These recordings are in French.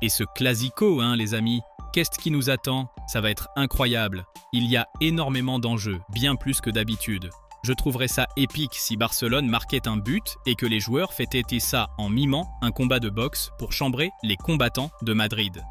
Et ce classico, les amis, qu'est-ce qui nous attend? Ça va être incroyable. Il y a énormément d'enjeux, bien plus que d'habitude. Je trouverais ça épique si Barcelone marquait un but et que les joueurs fêtaient ça en mimant un combat de boxe pour chambrer les combattants de Madrid.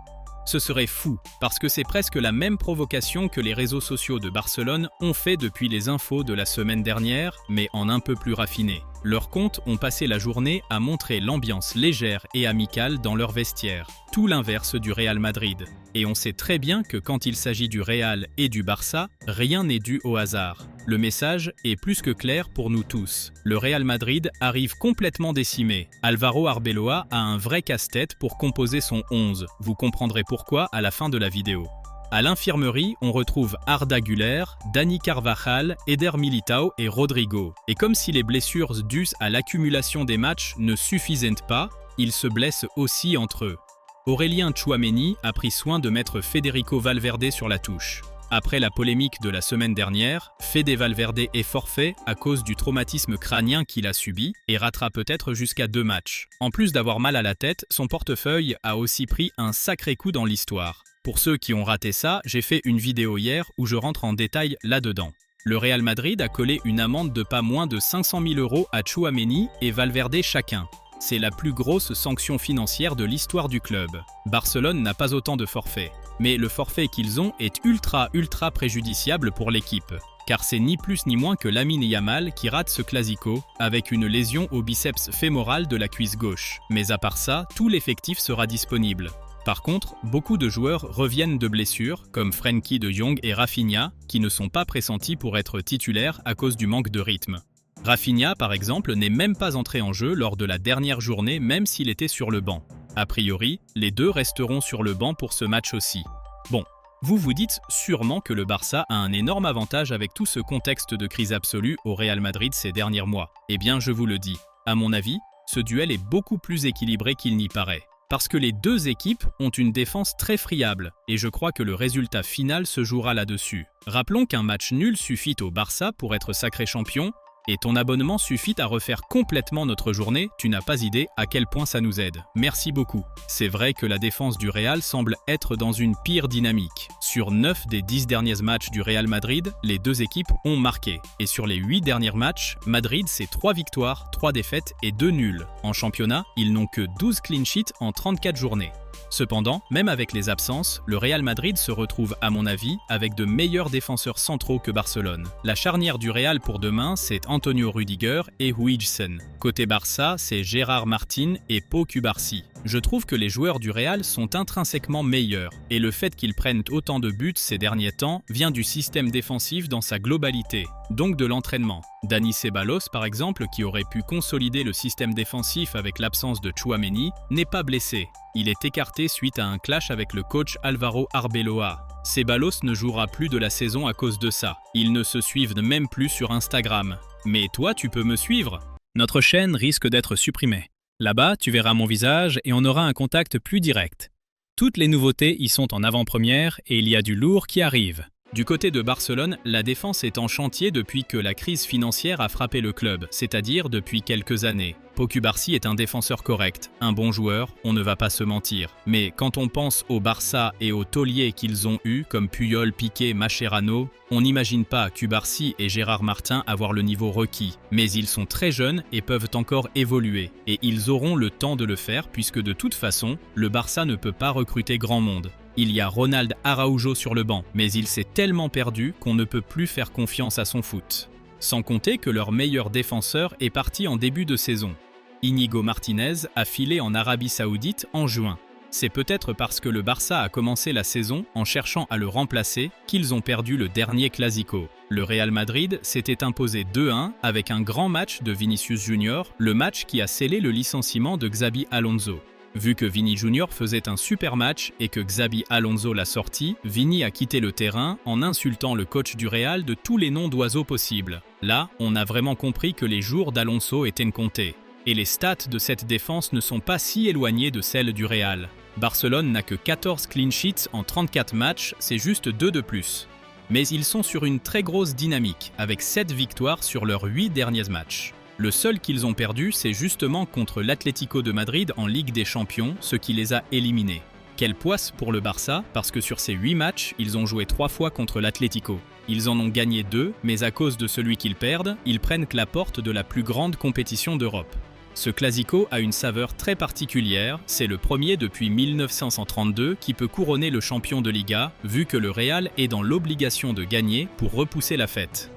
Ce serait fou, parce que c'est presque la même provocation que les réseaux sociaux de Barcelone ont fait depuis les infos de la semaine dernière, mais en un peu plus raffiné. Leurs comptes ont passé la journée à montrer l'ambiance légère et amicale dans leur vestiaire, tout l'inverse du Real Madrid. Et on sait très bien que quand il s'agit du Real et du Barça, rien n'est dû au hasard. Le message est plus que clair pour nous tous. Le Real Madrid arrive complètement décimé. Álvaro Arbeloa a un vrai casse-tête pour composer son 11. Vous comprendrez pourquoi à la fin de la vidéo. À l'infirmerie, on retrouve Arda Güler, Dani Carvajal, Eder Militao et Rodrigo. Et comme si les blessures dues à l'accumulation des matchs ne suffisaient pas, ils se blessent aussi entre eux. Aurélien Tchouaméni a pris soin de mettre Federico Valverde sur la touche. Après la polémique de la semaine dernière, Fede Valverde est forfait à cause du traumatisme crânien qu'il a subi et ratera peut-être jusqu'à 2 matchs. En plus d'avoir mal à la tête, son portefeuille a aussi pris un sacré coup dans l'histoire. Pour ceux qui ont raté ça, j'ai fait une vidéo hier où je rentre en détail là-dedans. Le Real Madrid a collé une amende de pas moins de 500 000 € à Tchouaméni et Valverde chacun. C'est la plus grosse sanction financière de l'histoire du club. Barcelone n'a pas autant de forfaits. Mais le forfait qu'ils ont est ultra préjudiciable pour l'équipe. Car c'est ni plus ni moins que Lamine Yamal qui rate ce classico avec une lésion au biceps fémoral de la cuisse gauche. Mais à part ça, tout l'effectif sera disponible. Par contre, beaucoup de joueurs reviennent de blessures, comme Frenkie de Jong et Rafinha, qui ne sont pas pressentis pour être titulaires à cause du manque de rythme. Rafinha, par exemple, n'est même pas entré en jeu lors de la dernière journée, même s'il était sur le banc. A priori, les deux resteront sur le banc pour ce match aussi. Bon, vous vous dites sûrement que le Barça a un énorme avantage avec tout ce contexte de crise absolue au Real Madrid ces derniers mois. Eh bien, je vous le dis, à mon avis, ce duel est beaucoup plus équilibré qu'il n'y paraît. Parce que les deux équipes ont une défense très friable, et je crois que le résultat final se jouera là-dessus. Rappelons qu'un match nul suffit au Barça pour être sacré champion, et ton abonnement suffit à refaire complètement notre journée, tu n'as pas idée à quel point ça nous aide. Merci beaucoup. C'est vrai que la défense du Real semble être dans une pire dynamique. Sur 9 des 10 derniers matchs du Real Madrid, les deux équipes ont marqué. Et sur les 8 derniers matchs, Madrid c'est 3 victoires, 3 défaites et 2 nuls. En championnat, ils n'ont que 12 clean sheets en 34 journées. Cependant, même avec les absences, le Real Madrid se retrouve, à mon avis, avec de meilleurs défenseurs centraux que Barcelone. La charnière du Real pour demain, c'est Antonio Rüdiger et Huijsen. Côté Barça, c'est Gérard Martin et Pau Cubarsí. Je trouve que les joueurs du Real sont intrinsèquement meilleurs, et le fait qu'ils prennent autant de buts ces derniers temps vient du système défensif dans sa globalité, donc de l'entraînement. Dani Ceballos, par exemple, qui aurait pu consolider le système défensif avec l'absence de Tchouaméni, n'est pas blessé. Il est écarté suite à un clash avec le coach Álvaro Arbeloa. Ceballos ne jouera plus de la saison à cause de ça. Ils ne se suivent même plus sur Instagram. Mais toi, tu peux me suivre? Notre chaîne risque d'être supprimée. Là-bas, tu verras mon visage et on aura un contact plus direct. Toutes les nouveautés y sont en avant-première et il y a du lourd qui arrive. Du côté de Barcelone, la défense est en chantier depuis que la crise financière a frappé le club, c'est-à-dire depuis quelques années. Pau Cubarsí est un défenseur correct, un bon joueur, on ne va pas se mentir. Mais quand on pense au Barça et aux tauliers qu'ils ont eus, comme Puyol, Piqué, Mascherano, on n'imagine pas Cubarsí et Gérard Martin avoir le niveau requis. Mais ils sont très jeunes et peuvent encore évoluer. Et ils auront le temps de le faire puisque de toute façon, le Barça ne peut pas recruter grand monde. Il y a Ronald Araujo sur le banc, mais il s'est tellement perdu qu'on ne peut plus faire confiance à son foot. Sans compter que leur meilleur défenseur est parti en début de saison. Íñigo Martínez a filé en Arabie Saoudite en juin. C'est peut-être parce que le Barça a commencé la saison en cherchant à le remplacer qu'ils ont perdu le dernier Clasico. Le Real Madrid s'était imposé 2-1 avec un grand match de Vinicius Junior, le match qui a scellé le licenciement de Xabi Alonso. Vu que Vini Junior faisait un super match et que Xabi Alonso l'a sorti, Vini a quitté le terrain en insultant le coach du Real de tous les noms d'oiseaux possibles. Là, on a vraiment compris que les jours d'Alonso étaient comptés. Et les stats de cette défense ne sont pas si éloignées de celles du Real. Barcelone n'a que 14 clean sheets en 34 matchs, c'est juste 2 de plus. Mais ils sont sur une très grosse dynamique, avec 7 victoires sur leurs 8 derniers matchs. Le seul qu'ils ont perdu, c'est justement contre l'Atlético de Madrid en Ligue des Champions, ce qui les a éliminés. Quelle poisse pour le Barça, parce que sur ces 8 matchs, ils ont joué 3 fois contre l'Atlético. Ils en ont gagné 2, mais à cause de celui qu'ils perdent, ils prennent la porte de la plus grande compétition d'Europe. Ce Clasico a une saveur très particulière, c'est le premier depuis 1932 qui peut couronner le champion de Liga, vu que le Real est dans l'obligation de gagner pour repousser la fête.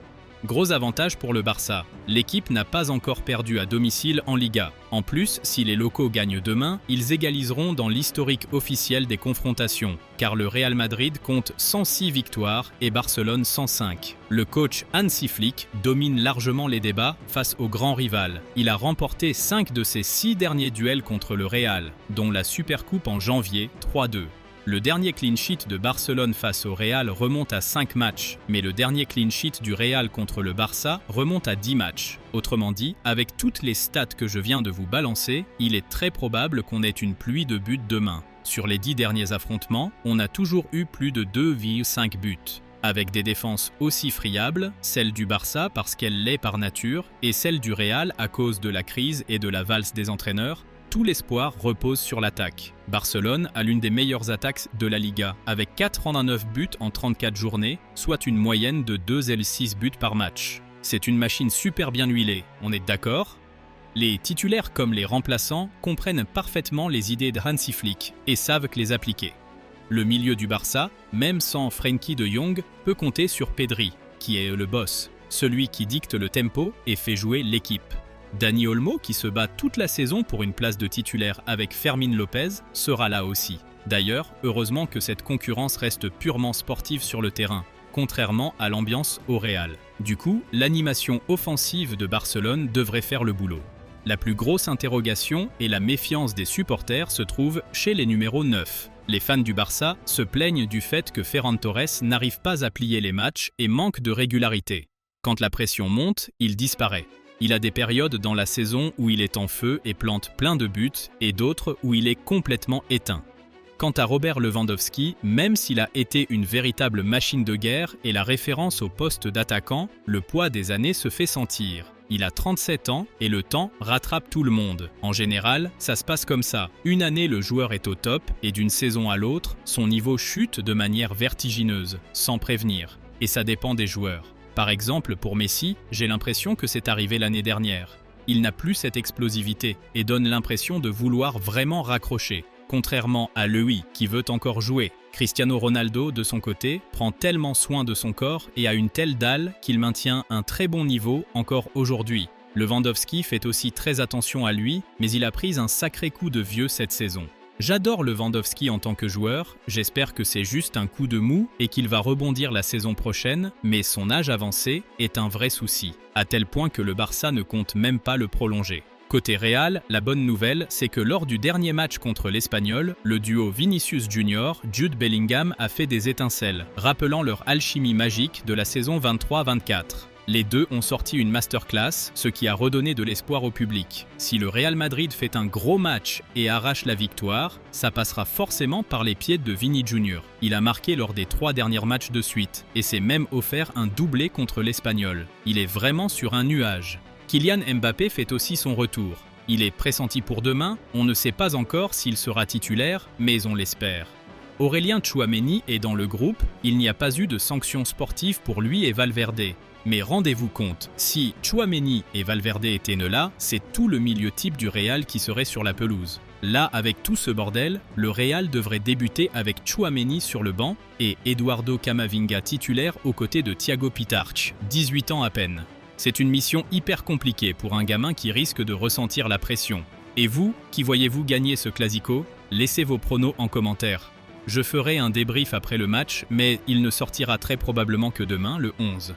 Gros avantage pour le Barça, l'équipe n'a pas encore perdu à domicile en Liga. En plus, si les locaux gagnent demain, ils égaliseront dans l'historique officiel des confrontations, car le Real Madrid compte 106 victoires et Barcelone 105. Le coach Hansi Flick domine largement les débats face au grand rival. Il a remporté 5 de ses 6 derniers duels contre le Real, dont la Supercoupe en janvier 3-2. Le dernier clean sheet de Barcelone face au Real remonte à 5 matchs, mais le dernier clean sheet du Real contre le Barça remonte à 10 matchs. Autrement dit, avec toutes les stats que je viens de vous balancer, il est très probable qu'on ait une pluie de buts demain. Sur les 10 derniers affrontements, on a toujours eu plus de 2,5 buts. Avec des défenses aussi friables, celle du Barça parce qu'elle l'est par nature, et celle du Real à cause de la crise et de la valse des entraîneurs, tout l'espoir repose sur l'attaque. Barcelone a l'une des meilleures attaques de la Liga, avec 4,9 buts en 34 journées, soit une moyenne de 2,6 buts par match. C'est une machine super bien huilée, on est d'accord ? Les titulaires comme les remplaçants comprennent parfaitement les idées de Hansi Flick et savent que les appliquer. Le milieu du Barça, même sans Frenkie de Jong, peut compter sur Pedri, qui est le boss, celui qui dicte le tempo et fait jouer l'équipe. Dani Olmo, qui se bat toute la saison pour une place de titulaire avec Fermín López, sera là aussi. D'ailleurs, heureusement que cette concurrence reste purement sportive sur le terrain, contrairement à l'ambiance au Real. Du coup, l'animation offensive de Barcelone devrait faire le boulot. La plus grosse interrogation et la méfiance des supporters se trouve chez les numéros 9. Les fans du Barça se plaignent du fait que Ferran Torres n'arrive pas à plier les matchs et manque de régularité. Quand la pression monte, il disparaît. Il a des périodes dans la saison où il est en feu et plante plein de buts et d'autres où il est complètement éteint. Quant à Robert Lewandowski, même s'il a été une véritable machine de guerre et la référence au poste d'attaquant, le poids des années se fait sentir. Il a 37 ans et le temps rattrape tout le monde. En général, ça se passe comme ça. Une année, le joueur est au top et d'une saison à l'autre, son niveau chute de manière vertigineuse, sans prévenir. Et ça dépend des joueurs. Par exemple, pour Messi, j'ai l'impression que c'est arrivé l'année dernière. Il n'a plus cette explosivité et donne l'impression de vouloir vraiment raccrocher, contrairement à lui qui veut encore jouer. Cristiano Ronaldo, de son côté, prend tellement soin de son corps et a une telle dalle qu'il maintient un très bon niveau encore aujourd'hui. Lewandowski fait aussi très attention à lui, mais il a pris un sacré coup de vieux cette saison. J'adore Lewandowski en tant que joueur, j'espère que c'est juste un coup de mou et qu'il va rebondir la saison prochaine, mais son âge avancé est un vrai souci, à tel point que le Barça ne compte même pas le prolonger. Côté Real, la bonne nouvelle, c'est que lors du dernier match contre l'Espagnol, le duo Vinicius Junior, Jude Bellingham a fait des étincelles, rappelant leur alchimie magique de la saison 23-24. Les deux ont sorti une masterclass, ce qui a redonné de l'espoir au public. Si le Real Madrid fait un gros match et arrache la victoire, ça passera forcément par les pieds de Vini Junior. Il a marqué lors des 3 derniers matchs de suite et s'est même offert un doublé contre l'Espagnol. Il est vraiment sur un nuage. Kylian Mbappé fait aussi son retour. Il est pressenti pour demain, on ne sait pas encore s'il sera titulaire, mais on l'espère. Aurélien Tchouaméni est dans le groupe, il n'y a pas eu de sanctions sportives pour lui et Valverde. Mais rendez-vous compte, si Tchouaméni et Valverde étaient là, c'est tout le milieu type du Real qui serait sur la pelouse. Là, avec tout ce bordel, le Real devrait débuter avec Tchouaméni sur le banc et Eduardo Camavinga titulaire aux côtés de Thiago Pitarch, 18 ans à peine. C'est une mission hyper compliquée pour un gamin qui risque de ressentir la pression. Et vous, qui voyez-vous gagner ce Clasico? Laissez vos pronos en commentaire. Je ferai un débrief après le match, mais il ne sortira très probablement que demain, le 11.